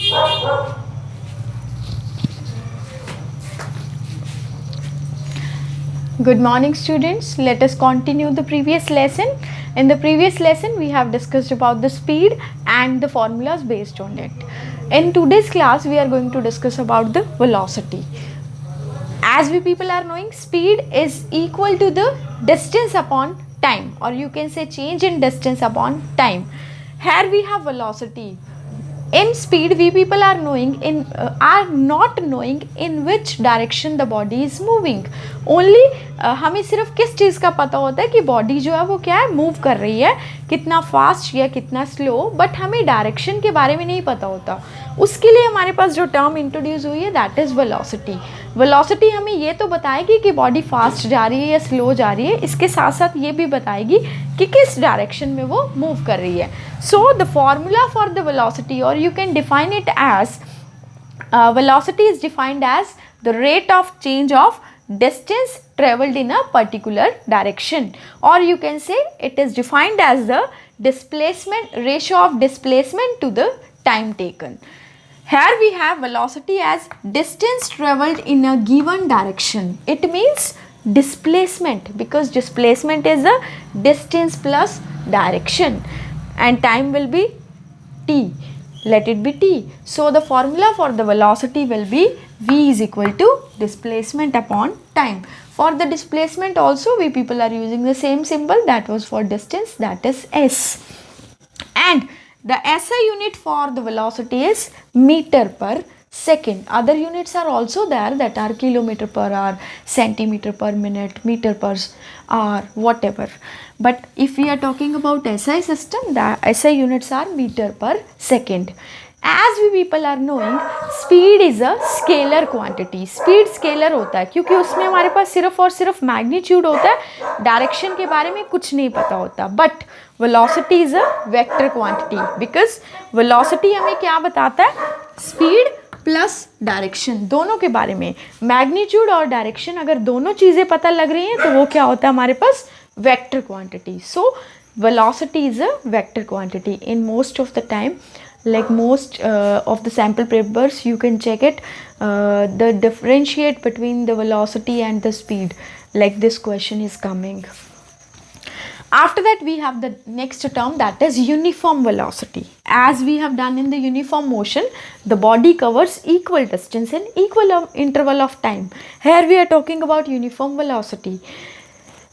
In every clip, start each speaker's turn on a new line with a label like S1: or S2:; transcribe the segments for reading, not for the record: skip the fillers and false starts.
S1: Good morning students, let us continue the previous lesson. In the previous lesson we have discussed about the speed and the formulas based on it. In today's class we are going to discuss about the velocity. As we people are knowing, speed is equal to the distance upon time, or you can say change in distance upon time. Here we have velocity. In speed we people are not knowing in which direction the body is moving. Only हमें सिर्फ किस चीज़ का पता होता है कि body जो है वो क्या है, मूव कर रही है, कितना फास्ट या कितना स्लो, बट हमें डायरेक्शन के बारे में नहीं पता होता. उसके लिए हमारे पास जो टर्म इंट्रोड्यूस हुई है दैट इज़ वेलोसिटी. वेलोसिटी हमें ये तो बताएगी कि बॉडी फास्ट जा रही है या स्लो जा रही है, इसके साथ साथ ये भी बताएगी कि किस डायरेक्शन में वो मूव कर रही है. So the formula for the velocity, और you can define it as velocity is defined as the rate of change of distance traveled in a particular direction, or you can say it is defined as the displacement ratio of displacement to the time taken. Here we have velocity as distance traveled in a given direction. It means displacement, because displacement is the distance plus direction and time will be t. Let it be t. So the formula for the velocity will be v is equal to displacement upon time. For the displacement also we people are using the same symbol that was for distance, that is s. And the SI unit for the velocity is meter per second. Other units are also there, that are kilometer per hour, centimeter per minute, meter per hour, whatever. But if we are talking about SI system, the SI units are meter per second. As we people are knowing, speed is a scalar quantity. Speed scalar होता है क्योंकि उसमें हमारे पास सिर्फ और सिर्फ magnitude होता है, डायरेक्शन के बारे में कुछ नहीं पता होता. But velocity is a vector quantity, because velocity हमें क्या बताता है, स्पीड प्लस डायरेक्शन दोनों के बारे में. मैग्नीट्यूड और डायरेक्शन अगर दोनों चीज़ें पता लग रही हैं तो वो क्या होता है हमारे पास, vector quantity. So velocity is a vector quantity. In most of the time, like most of the sample papers, you can check it, the differentiate between the velocity and the speed, like this question is coming. After that we have the next term, that is uniform velocity. As we have done in the uniform motion, the body covers equal distance in equal interval of time. Here we are talking about uniform velocity.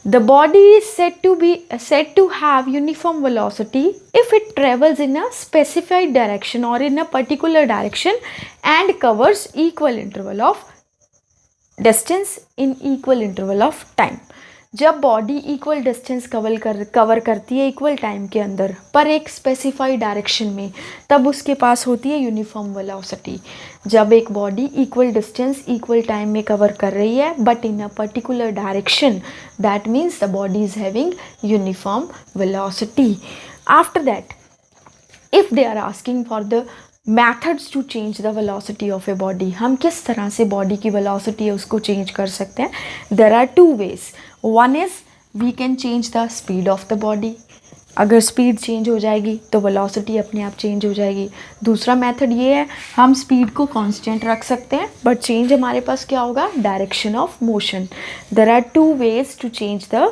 S1: The body is said to have uniform velocity if it travels in a specified direction or in a particular direction and covers equal interval of distance in equal interval of time. जब body equal distance cover करती है equal time के अंदर पर एक specified direction में, तब उसके पास होती है यूनिफॉर्म वेलोसिटी. जब एक body equal distance equal time में कवर कर रही है but in a particular direction, that means the body is having uniform velocity. After that, if they are asking for the methods to change the velocity of a body, हम किस तरह से body की velocity है उसको change कर सकते हैं. there are two ways. one is we can change the speed of the body. अगर स्पीड चेंज हो जाएगी तो वेलोसिटी अपने आप चेंज हो जाएगी. दूसरा मेथड ये है, हम स्पीड को कांस्टेंट रख सकते हैं बट चेंज हमारे पास क्या होगा, direction of motion. there are two ways to change the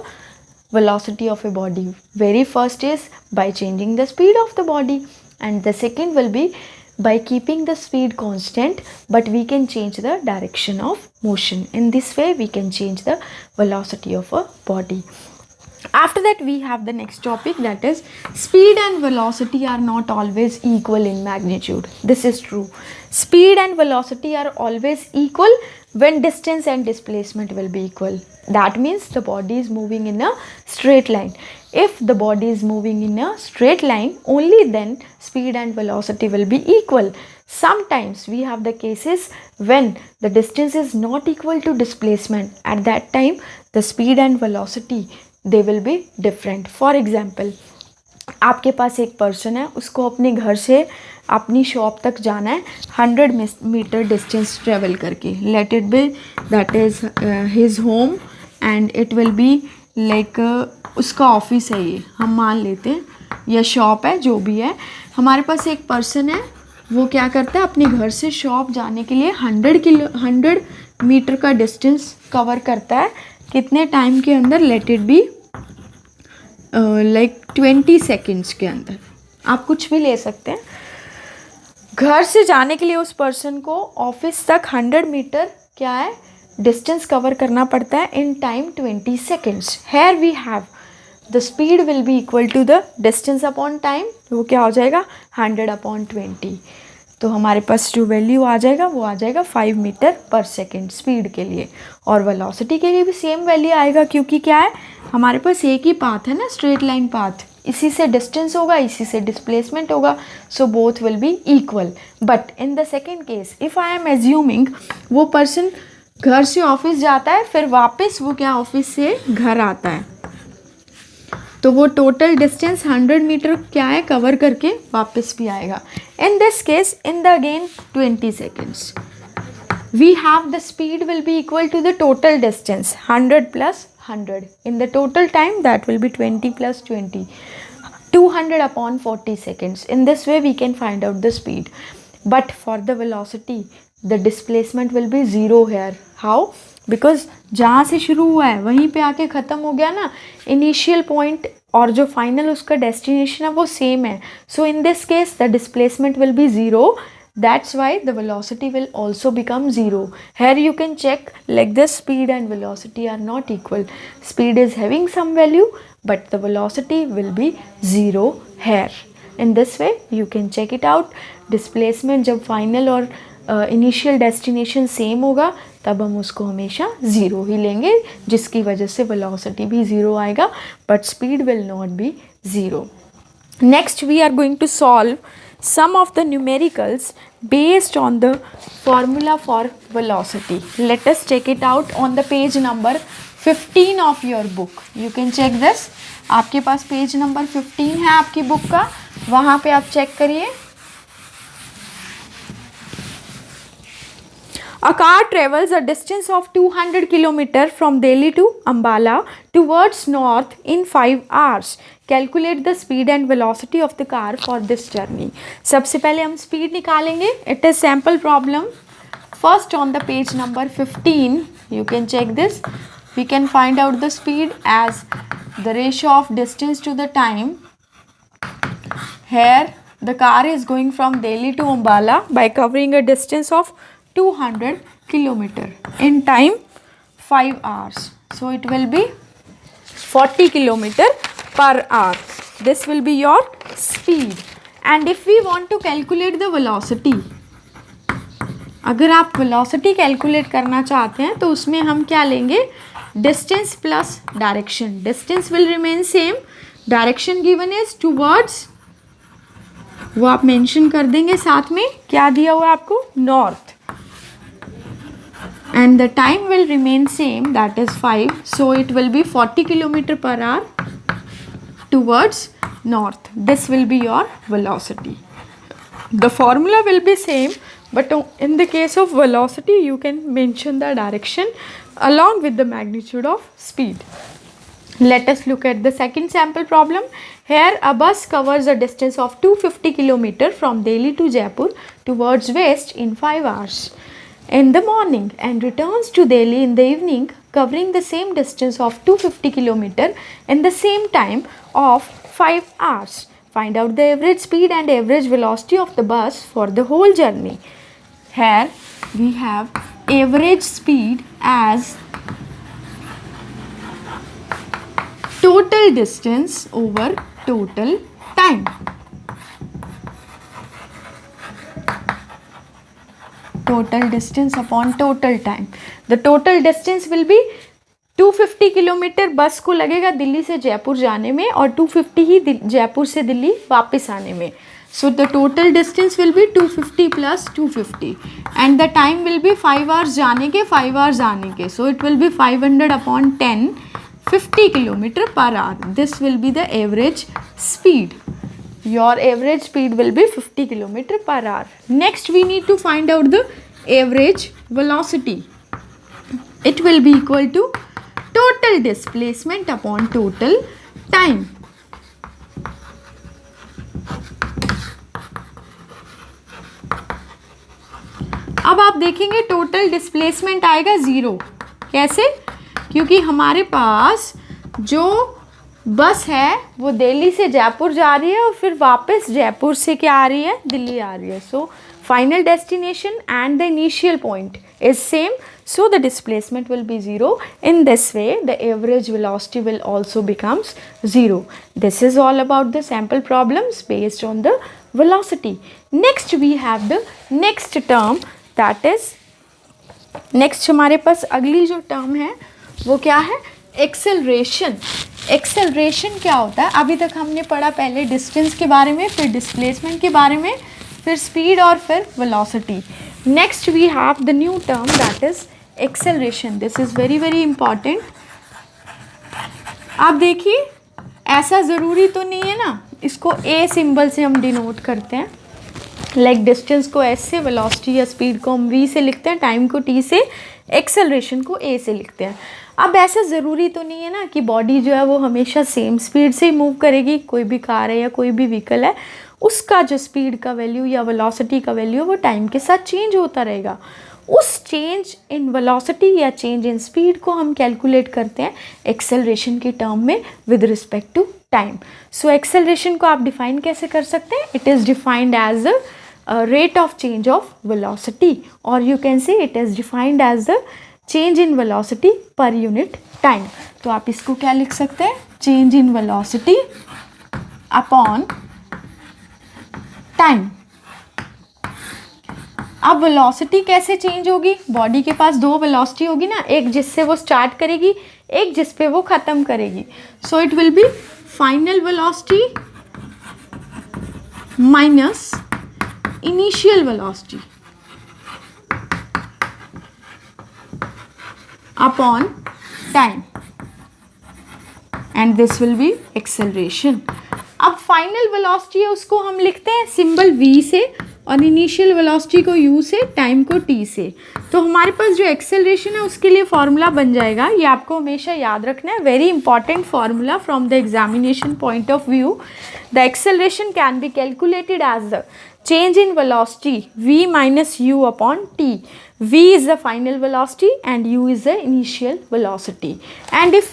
S1: velocity of a body. very first is by changing the speed of the body, and the second will be by keeping the speed constant, but we can change the direction of motion. In this way we can change the velocity of a body. After that we have the next topic, that is speed and velocity are not always equal in magnitude. This is true. Speed and velocity are always equal when distance and displacement will be equal. That means the body is moving in a straight line. If the body is moving in a straight line, only then speed and velocity will be equal. Sometimes we have the cases when the distance is not equal to displacement. At that time the speed and velocity they will be different. For example, आपके पास एक person है, उसको अपने घर से अपनी shop तक जाना है 100 मीटर डिस्टेंस ट्रेवल करके. Let it be that is his home and it will be like उसका ऑफिस है, ये हम मान लेते हैं, या शॉप है, जो भी है. हमारे पास एक पर्सन है वो क्या करता है, अपने घर से शॉप जाने के लिए 100 मीटर का डिस्टेंस कवर करता है। कितने टाइम के अंदर? Let it be like 20 seconds के अंदर। आप कुछ भी ले सकते हैं। घर से जाने के लिए उस पर्सन को ऑफिस तक 100 मीटर क्या है, डिस्टेंस कवर करना पड़ता है in time 20 seconds. Here we have the speed will be equal to the distance upon time. वो क्या हो जाएगा? 100/20। तो हमारे पास जो वैल्यू आ जाएगा वो आ जाएगा 5 मीटर पर सेकेंड स्पीड के लिए। और वेलोसिटी के लिए भी सेम वैल्यू आएगा, क्योंकि क्या है, हमारे पास एक ही पाथ है ना, स्ट्रेट लाइन पाथ। इसी से डिस्टेंस होगा, इसी से डिस्प्लेसमेंट होगा, so both will be equal. But in the second case, if I am assuming वो पर्सन घर से ऑफिस जाता है, फिर वापस वो क्या ऑफिस से घर आता है, तो वो टोटल डिस्टेंस 100 मीटर क्या है, कवर करके वापस भी आएगा। इन this case, in the again 20 seconds, we have the speed will be equal to the total distance 100 plus 100. In the total time, that will be 20 plus 20, 200/40 seconds. In this way we can find out the speed. But for the velocity, the displacement will be zero here. How? Because जहाँ से शुरू हुआ है वहीं पे आके ख़त्म हो गया ना, इनिशियल पॉइंट और जो फाइनल उसका डेस्टिनेशन है वो सेम है। So in this case the displacement will be zero. That's why the velocity will also become zero. Here you can check like this, speed and velocity are not equal. Speed is having some value, but the velocity will be zero here. In this way you can check it out. Displacement जब final और initial destination same होगा तब हम उसको हमेशा zero ही लेंगे, जिसकी वजह से velocity भी ज़ीरो आएगा, but speed will not be zero. Next we are going to solve some of the numericals based on the formula for velocity. Let us check it out on the page number 15 of your book. You can check this. आपके पास page number 15 है आपकी book का, वहाँ पे आप check करिए। A car travels a distance of 200 km from Delhi to Ambala towards north in 5 hours. Calculate the speed and velocity of the car for this journey. सबसे पहले हम speed निकालेंगे. It is sample problem. First on the page number 15, you can check this. We can find out the speed as the ratio of distance to the time. Here the car is going from Delhi to Ambala by covering a distance of 200 kilometer in time 5 hours. So it will be 40 kilometer per hour. This will be your speed. And if we want to calculate the velocity, अगर आप velocity calculate करना चाहते हैं तो उसमें हम क्या लेंगे, distance plus direction. Distance will remain same, direction given is towards, वो आप मेंशन कर देंगे साथ में, क्या दिया हुआ है आपको, north, and the time will remain same, that is 5, so it will be 40 km per hour towards north. This will be your velocity. The formula will be same, but in the case of velocity you can mention the direction along with the magnitude of speed. Let us look at the second sample problem. Here a bus covers a distance of 250 km from Delhi to Jaipur towards west in 5 hours in the morning and returns to Delhi in the evening, covering the same distance of 250 km in the same time of 5 hours. Find out the average speed and average velocity of the bus for the whole journey. Here we have average speed as total distance over total time. Total distance upon total time. The total distance will be 250 kilometre बस को लगेगा दिल्ली से जयपुर जाने में और 250 ही जयपुर से दिल्ली वापस आने में. So the total distance will be 250 plus 250 and the time will be 5 hours जाने के 5 hours आने के. So it will be 500/10, 50 km per hour. This will be the average speed. Your average speed will be 50 km per hour. Next we need to find out the average velocity. It will be equal to total displacement upon total time. अब आप देखेंगे total displacement आएगा 0। कैसे? क्योंकि हमारे पास जो बस है वो दिल्ली से जयपुर जा रही है और फिर वापस जयपुर से क्या आ रही है, दिल्ली आ रही है. So final destination and the initial point is same, so the displacement will be 0. In this way the average velocity will also becomes 0. This is all about the sample problems based on the velocity. Next we have the next term, that is next हमारे पास अगली जो term है वो क्या है, acceleration. Acceleration क्या होता है? अभी तक हमने पढ़ा पहले डिस्टेंस के बारे में, फिर डिस्प्लेसमेंट के बारे में, फिर स्पीड और फिर velocity. Next we have the new term that is acceleration. This is very very important. आप देखिए ऐसा ज़रूरी तो नहीं है ना, इसको ए सिंबल से हम डिनोट करते हैं. लाइक डिस्टेंस को एस से, वेलोसिटी या स्पीड को हम वी से लिखते हैं, टाइम को टी से, एक्सेलरेशन को ए से लिखते हैं. अब ऐसा ज़रूरी तो नहीं है ना कि बॉडी जो है वो हमेशा सेम स्पीड से ही मूव करेगी. कोई भी कार है या कोई भी व्हीकल है, उसका जो स्पीड का वैल्यू या वेलोसिटी का वैल्यू वो टाइम के साथ चेंज होता रहेगा. उस चेंज इन वेलोसिटी या चेंज इन स्पीड को हम कैलकुलेट करते हैं एक्सेलरेशन की टर्म में with respect to time. So acceleration को आप डिफाइन कैसे कर सकते हैं? It is defined as the rate of change of velocity, or you can say it is defined as the change in velocity per unit time. तो आप इसको क्या लिख सकते हैं? change in velocity upon time. अब वेलोसिटी कैसे change होगी? बॉडी के पास दो वेलोसिटी होगी ना, एक जिससे वो स्टार्ट करेगी, एक जिस पे वो ख़त्म करेगी. So it will B final velocity minus initial velocity upon time, and this will be acceleration. अब फाइनल वेलोसिटी है उसको हम लिखते हैं सिंबल v से और इनिशियल वेलोसिटी को u से, टाइम को t से. तो हमारे पास जो एक्सेलरेशन है उसके लिए फॉर्मूला बन जाएगा, ये आपको हमेशा याद रखना है, very important formula from the examination point of view. The acceleration can be calculated as the change in velocity v minus u upon t. v is the final velocity and u is the initial velocity. And if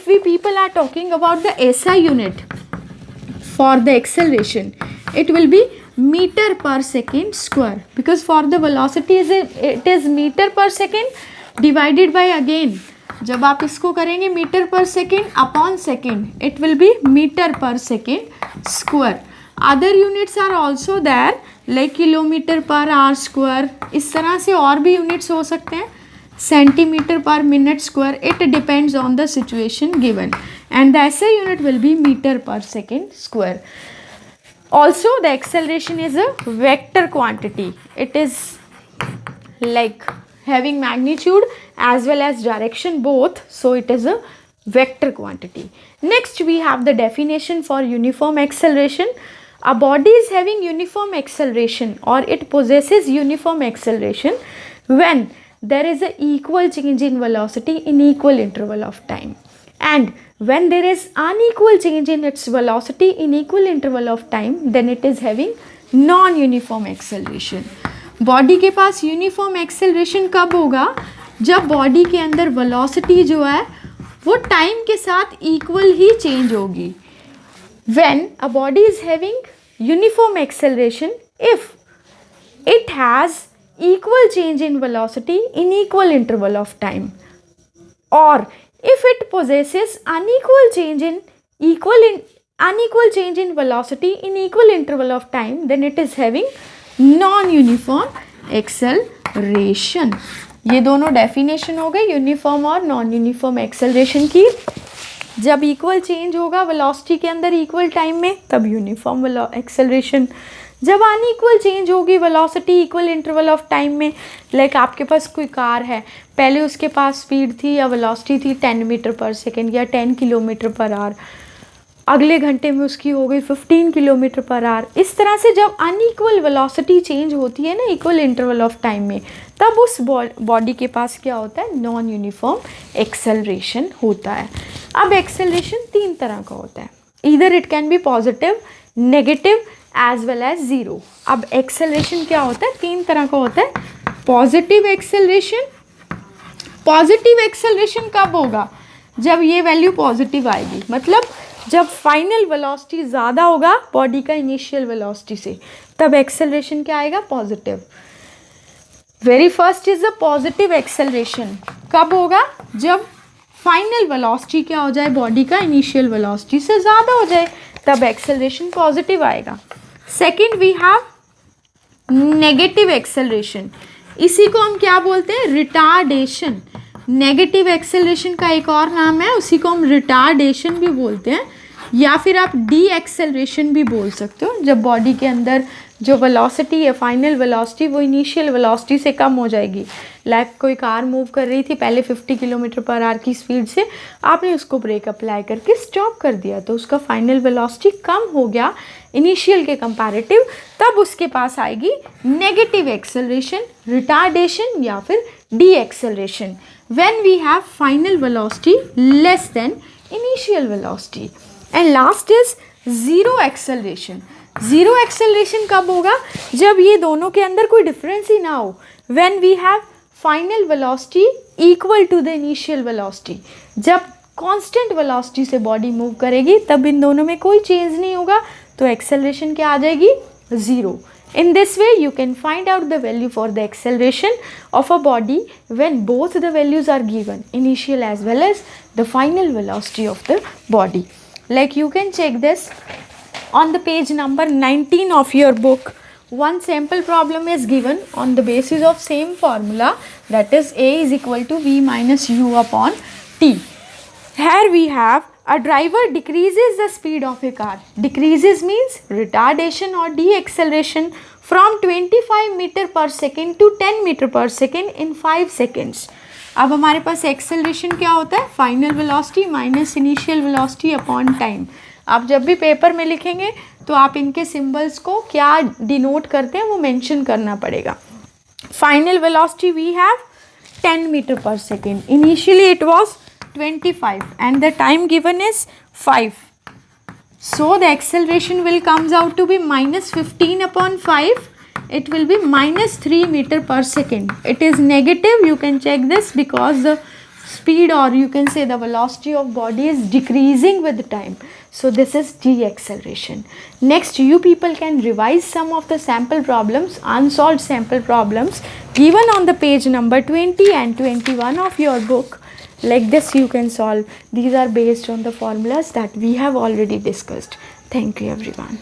S1: we people are talking about the SI unit for the acceleration, it will be meter per second square, because for the velocity it is meter per second divided by, again जब आप इसको करेंगे metre per second upon second, it will be metre per second square. Other units are also there like kilometre per hour square, इस तरह से और भी units हो सकते हैं, centimetre per minute square. It depends on the situation given, and the SI unit will be metre per second square. Also the acceleration is a vector quantity. It is like having magnitude as well as direction both, so it is a vector quantity. Next we have the definition for uniform acceleration. A body is having uniform acceleration or it possesses uniform acceleration when there is a equal change in velocity in equal interval of time, and when there is unequal change in its velocity in equal interval of time, then it is having non-uniform acceleration. Body के पास uniform acceleration कब होगा? जब body के अंदर velocity जो है वो time के साथ इक्वल ही चेंज होगी. When a body is having uniform acceleration if it has equal change in velocity in equal interval of time, or if it possesses unequal change in velocity in equal interval of time, then it is having non-uniform acceleration. ये दोनों definition हो गई uniform और non uniform acceleration की. जब equal change होगा velocity के अंदर इक्वल टाइम में तब यूनिफॉर्म एक्सेलरेशन. जब अनइक्वल चेंज होगी velocity equal interval of time में, लाइक आपके पास कोई कार है, पहले उसके पास स्पीड थी या वेलोसिटी थी 10 मीटर पर सेकेंड या 10 किलोमीटर पर आवर, अगले घंटे में उसकी हो गई 15 किलोमीटर पर आवर. इस तरह से जब अनइक्वल वेलोसिटी चेंज होती है ना इक्वल इंटरवल ऑफ टाइम में, तब उस बॉडी के पास क्या होता है? नॉन यूनिफॉर्म एक्सेलरेशन होता है. अब एक्सेलरेशन तीन तरह का होता है, either it can be positive, negative as well as zero. अब एक्सेलरेशन क्या होता है? तीन तरह का होता है, पॉजिटिव एक्सेलरेशन, पॉजिटिव एक्सेलरेशन कब होगा? जब ये वैल्यू पॉजिटिव आएगी, मतलब जब फाइनल वेलोसिटी ज़्यादा होगा बॉडी का इनिशियल वेलोसिटी से, तब एक्सेलरेशन क्या आएगा? Positive. Very first is the positive acceleration. कब होगा? जब फाइनल वेलोसिटी क्या हो जाए बॉडी का इनिशियल वेलोसिटी से ज़्यादा हो जाए, तब एक्सेलरेशन पॉजिटिव आएगा। Second we have negative acceleration, इसी को हम क्या बोलते हैं? रिटार्डेशन। नेगेटिव एक्सेलरेशन का एक और नाम है, उसी को हम रिटार्डेशन भी बोलते हैं, या फिर आप डी एक्सेलरेशन भी बोल सकते हो। जब बॉडी के अंदर जो वेलोसिटी है फाइनल वेलोसिटी वो इनिशियल वेलोसिटी से कम हो जाएगी। लाइक कोई कार मूव कर रही थी पहले 50 किलोमीटर पर आवर की स्पीड से, आपने उसको ब्रेक अप्लाई करके स्टॉप कर दिया, तो उसका फाइनल वेलोसिटी कम हो गया इनिशियल के कंपैरेटिव, तब उसके पास आएगी नेगेटिव एक्सेलरेशन, रिटार्डेशन या फिर deceleration, when we have final velocity less than initial velocity. And last is zero acceleration. Zero acceleration कब होगा? जब ये दोनों के अंदर कोई डिफरेंस ही ना हो, when we have final velocity equal to the initial velocity. जब कांस्टेंट वेलोसिटी से बॉडी मूव करेगी तब इन दोनों में कोई चेंज नहीं होगा, तो एक्सेलरेशन क्या आ जाएगी? Zero. In this way you can find out the value for the acceleration of a body when both the values are given, initial as well as the final velocity of the body. Like you can check this on the page number 19 of your book. One sample problem is given on the basis of same formula, that is A is equal to V minus U upon T. Here we have a driver decreases the speed of a car. Decreases means retardation or deceleration from 25 meter per second to 10 meter per second in 5 seconds. अब हमारे पास acceleration क्या होता है? Final velocity minus initial velocity upon time. आप जब भी paper में लिखेंगे तो आप इनके सिंबल्स को क्या डिनोट करते हैं वो मेंशन करना पड़ेगा। Final velocity we have 10 meter per second. Initially it was 25 and the time given is 5. So the acceleration will comes out to be minus 15 upon 5. It will be minus 3 meter per second. It is negative, you can check this, because the speed, or you can say the velocity of body, is decreasing with time. So this is deceleration. Next, you people can revise some of the sample problems, unsolved sample problems given on the page number 20 and 21 of your book. Like this you can solve. These are based on the formulas that we have already discussed. Thank you everyone.